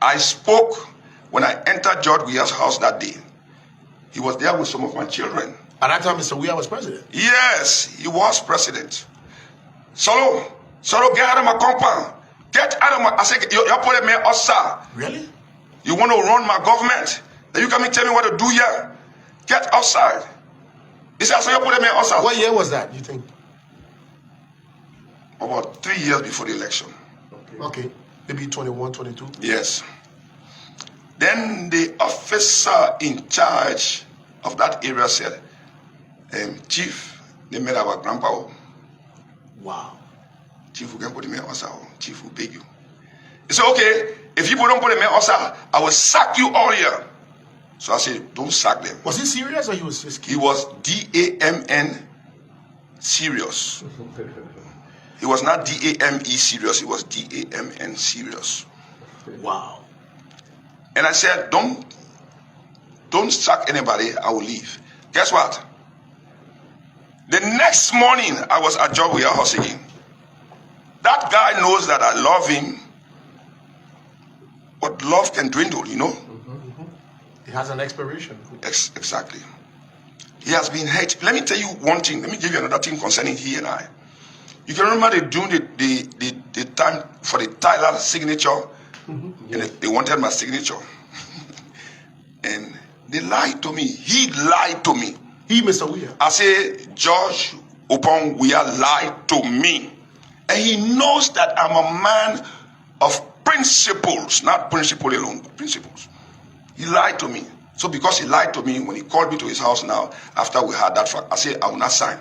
I spoke when I entered George Weah's house that day. He was there with some of my children. At that time, Mr. Weah was president? Yes, he was president. Solo, get out of my compound. Get out of my... I said, you're putting me outside. Really? You want to run my government? Then you come and tell me what to do here? Get outside. He said, you're putting me outside. What year was that, you think? About 3 years before the election. Okay. Maybe 21, 22? Yes. Then the officer in charge of that area said, Chief, they met our grandpa. Wow. Chief, we can put him in outside. Chief will beg you. He said, okay, if people don't put him in outside, I will sack you all here. So I said, don't sack them. Was he serious or he was just kidding? He was D-A-M-N serious. He was not D-A-M-E serious. He was D-A-M-N serious. Wow. And I said, don't sack anybody. I will leave. Guess what? The next morning, I was at George Weah house again. That guy knows that I love him, but love can dwindle, you know? It has an expiration. Exactly. He has been hate. Let me tell you one thing. Let me give you another thing concerning he and I. You can remember they doing the time for the Tyler signature, and they wanted my signature. And they lied to me. He lied to me. He, Mr. Weah. I say, George Upon Weah lied to me. And he knows that I'm a man of principles, not principle alone, but principles. He lied to me. So because he lied to me, when he called me to his house now, after we had that fact, I said, I will not sign.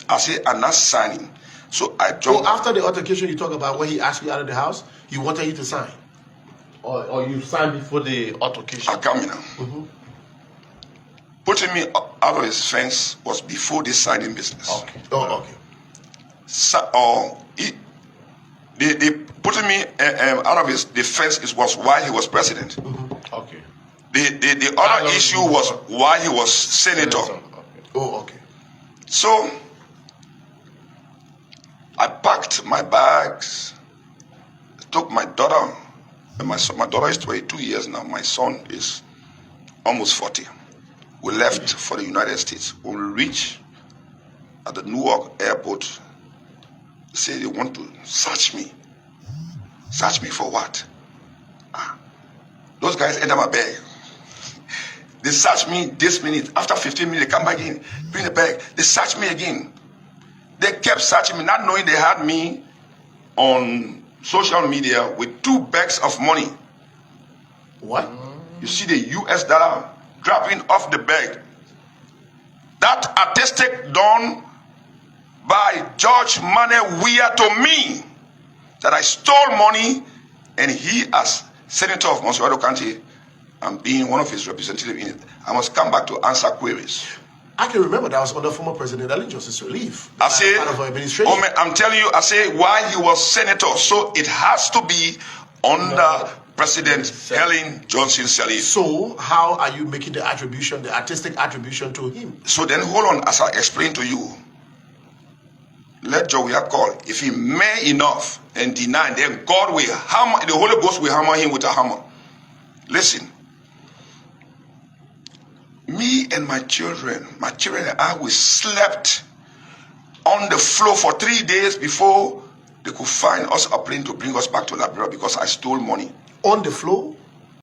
I said, I'm not signing. So I jumped. So after the altercation you talk about when he asked you out of the house, he wanted you to sign? Or you signed before the altercation? I come in now. Putting me out of his fence was before the signing business. Okay. Oh, okay. They putting me out of the fence was while he was president. Okay. The other issue was why he was senator. Okay. Oh, okay. So I packed my bags, took my daughter, and my son. My daughter is 22 years now. My son is almost 40. We left for the United States. When we reached at the Newark airport, they say they want to search me. Search me for what? Those guys enter my bag. They search me this minute. After 15 minutes, they come back in, bring the bag. They search me again. They kept searching me, not knowing they had me on social media with 2 bags of money. What? You see the US dollar dropping off the bag. That attested done by George Weah to me that I stole money, and he, as senator of Montserrat County, and being one of his representatives in it, I must come back to answer queries. I can remember that was under former President Ellen Johnson's relief. I say, part of her administration. I'm telling you, I say, while he was senator, so it has to be under President Ellen Johnson's relief. So how are you making the attribution, the artistic attribution to him? So then hold on, as I explain to you. Let George Weah call. If he may enough and deny, then God will hammer, the Holy Ghost will hammer him with a hammer. Listen. Me and my children and I, we slept on the floor for 3 days before they could find us a plane to bring us back to Liberia because I stole money. On the floor?